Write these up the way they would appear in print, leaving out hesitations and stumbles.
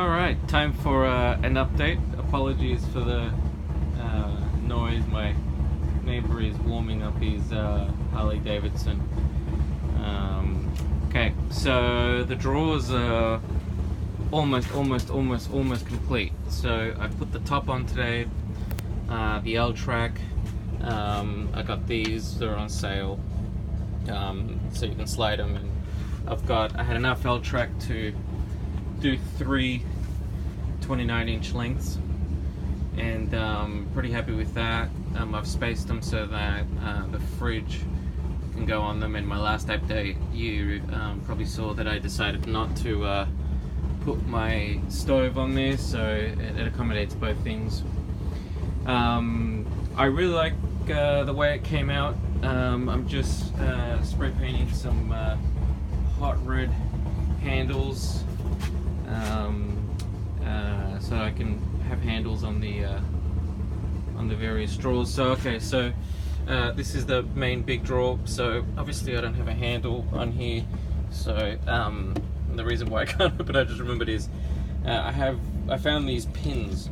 Alright, time for an update. Apologies for the noise. My neighbor is warming up his Harley Davidson. Okay, so the drawers are almost complete. So I put the top on today, the L-track. I got these, they're on sale, so you can slide them. And I had enough L-track to do 3 29-inch lengths, and pretty happy with that. I've spaced them so that the fridge can go on them. In my last update, you probably saw that I decided not to put my stove on there, so it accommodates both things. I really like the way it came out. I'm just spray painting some hot red handles, so I can have handles on the various drawers. So okay, so this is the main big drawer. So obviously I don't have a handle on here, so the reason why I can't open it, I just remembered, is I found these pins.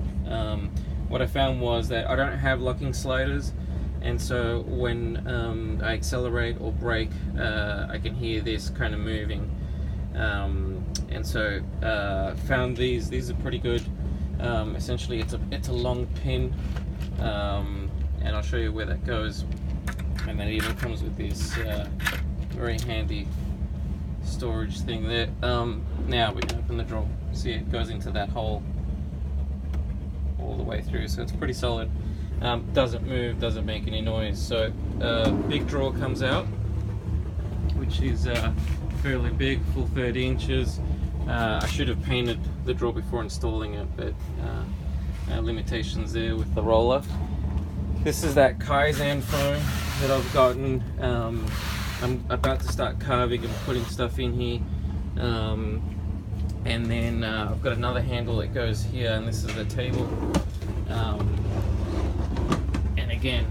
What I found was that I don't have locking sliders, and so when I accelerate or brake, I can hear this kind of moving. And so found these are pretty good. Essentially it's a long pin, and I'll show you where that goes. And then it even comes with this very handy storage thing there. Now we can open the drawer. See, it goes into that hole all the way through, so it's pretty solid. Doesn't move, doesn't make any noise. So big drawer comes out, which is fairly big, full 30 inches. I should have painted the drawer before installing it, but limitations there with the roller. This is that Kaizen foam that I've gotten. I'm about to start carving and putting stuff in here. And then I've got another handle that goes here, and this is the table. And again,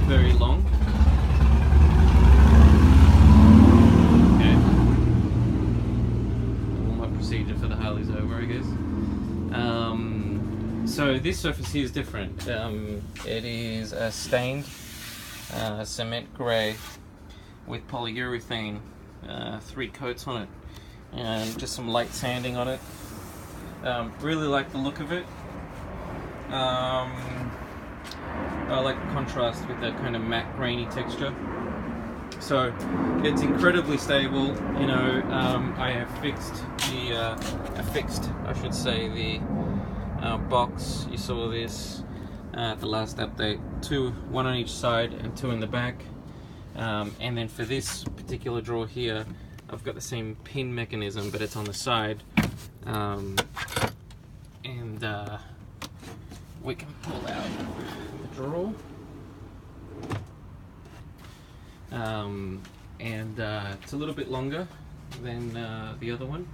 very long. Okay. All my procedure for the Harley's over, I guess. So this surface here is different. It is a stained cement grey with polyurethane, 3 coats on it, and just some light sanding on it. Really like the look of it. I like the contrast with that kind of matte grainy texture. So it's incredibly stable. You know, I have fixed the box. You saw this at the last update. 1 on each side and 2 in the back. And then for this particular drawer here, I've got the same pin mechanism, but it's on the side. We can pull out the drawer. It's a little bit longer than the other one.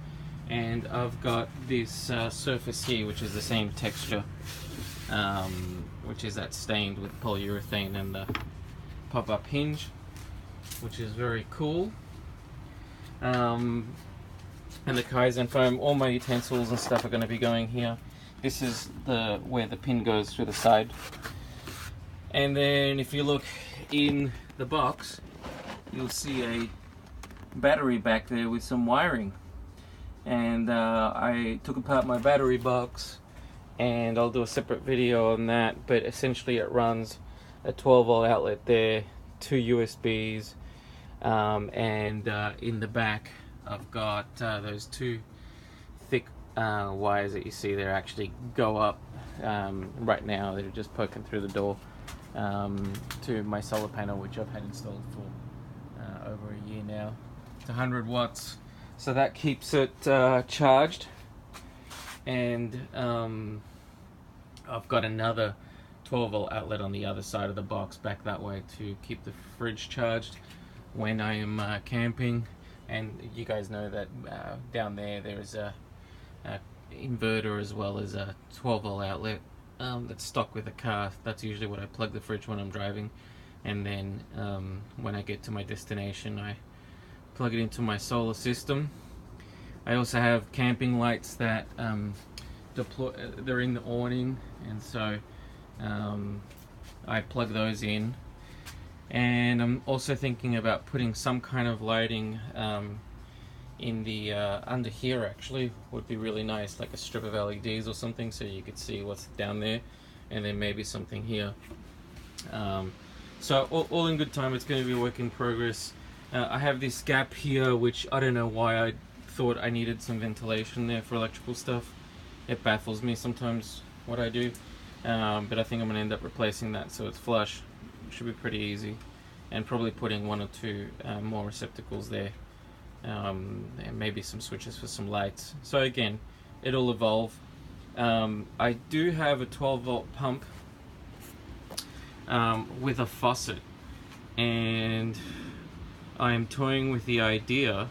And I've got this surface here, which is the same texture, which is that stained with polyurethane, and the pop-up hinge, which is very cool. And the Kaizen foam. All my utensils and stuff are going to be going here. This is where the pin goes through the side. And then if you look in the box, you'll see a battery back there with some wiring. And I took apart my battery box, and I'll do a separate video on that, but essentially it runs a 12-volt outlet there, 2 USBs, and in the back I've got those 2 thick wires that you see there actually go up. Right now they're just poking through the door to my solar panel, which I've had installed for over a year now. It's 100 watts, so that keeps it charged. And I've got another 12-volt outlet on the other side of the box back that way to keep the fridge charged when I am camping. And you guys know that down there is a inverter as well as a 12-volt outlet that's stock with the car. That's usually what I plug the fridge when I'm driving, and then when I get to my destination I plug it into my solar system. I also have camping lights that they're in the awning, and so I plug those in. And I'm also thinking about putting some kind of lighting in the under here. Actually, would be really nice, like a strip of LEDs or something, so you could see what's down there, and then maybe something here. So all in good time. It's going to be a work in progress. I have this gap here, which I don't know why I thought I needed some ventilation there for electrical stuff. It baffles me sometimes what I do, but I think I'm going to end up replacing that so it's flush. It should be pretty easy, and probably putting one or two more receptacles there, and maybe some switches for some lights. So again, it'll evolve. I do have a 12-volt pump with a faucet, and I am toying with the idea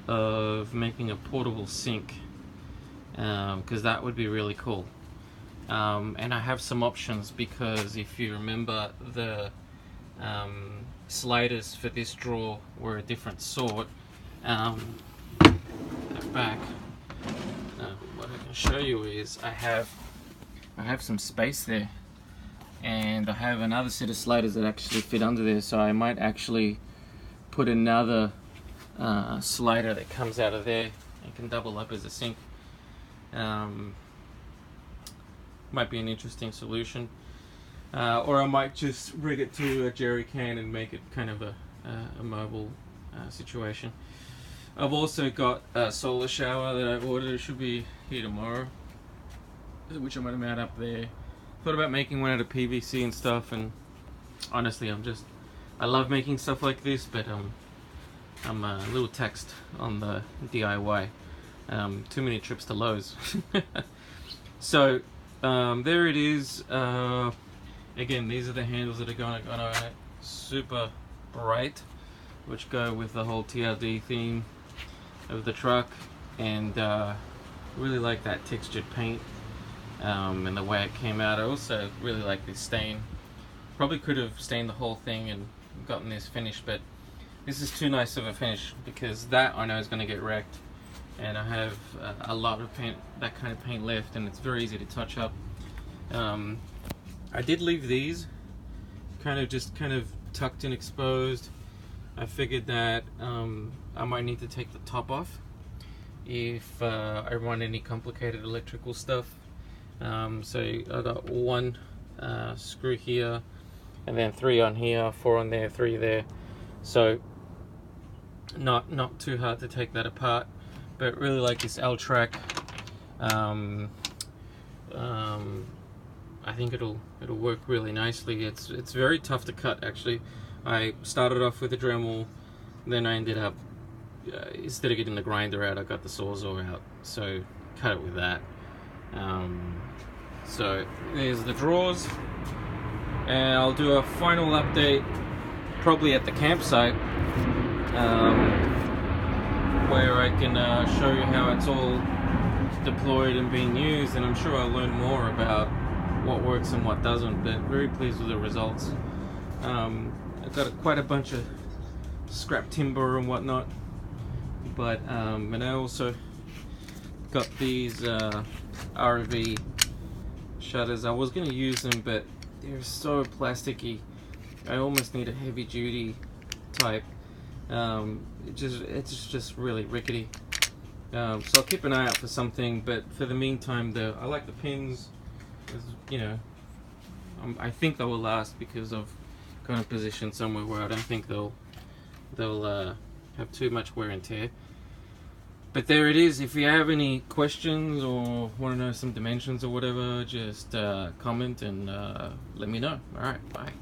of making a portable sink, because that would be really cool. And I have some options, because if you remember, the sliders for this drawer were a different sort. Back, what I can show you is I have some space there, and I have another set of sliders that actually fit under there, so I might actually put another slider that comes out of there and can double up as a sink. Might be an interesting solution, or I might just rig it to a jerry can and make it kind of a mobile situation. I've also got a solar shower that I've ordered. It should be here tomorrow, which I'm going to mount up there. Thought about making one out of PVC and stuff, and honestly I love making stuff like this, but I'm a little taxed on the DIY. Too many trips to Lowe's. So there it is. Again, these are the handles that are going on it. Super bright, which go with the whole TRD theme of the truck, and really like that textured paint and the way it came out. I also really like this stain. Probably could have stained the whole thing and gotten this finish, but this is too nice of a finish, because that I know is going to get wrecked, and I have a lot of paint, that kind of paint left, and it's very easy to touch up. I did leave these kind of tucked and exposed. I figured that I might need to take the top off if I run any complicated electrical stuff. So I got one screw here, and then 3 on here, 4 on there, 3 there. So not too hard to take that apart, but really like this L-track. I think it'll work really nicely. It's very tough to cut, actually. I started off with a Dremel, then I ended up instead of getting the grinder out, I got the Sawzall out, so cut it with that. So there's the drawers, and I'll do a final update probably at the campsite, where I can show you how it's all deployed and being used, and I'm sure I'll learn more about what works and what doesn't, but very pleased with the results. I've got quite a bunch of scrap timber and whatnot, but and I also got these RV shutters. I was going to use them, but they're so plasticky. I almost need a heavy duty type. It's just really rickety. So I'll keep an eye out for something, but for the meantime, I like the pins. You know, I think they will last, because I've kind of positioned somewhere where I don't think they'll have too much wear and tear. But there it is. If you have any questions or want to know some dimensions or whatever, just comment and let me know. Alright, bye.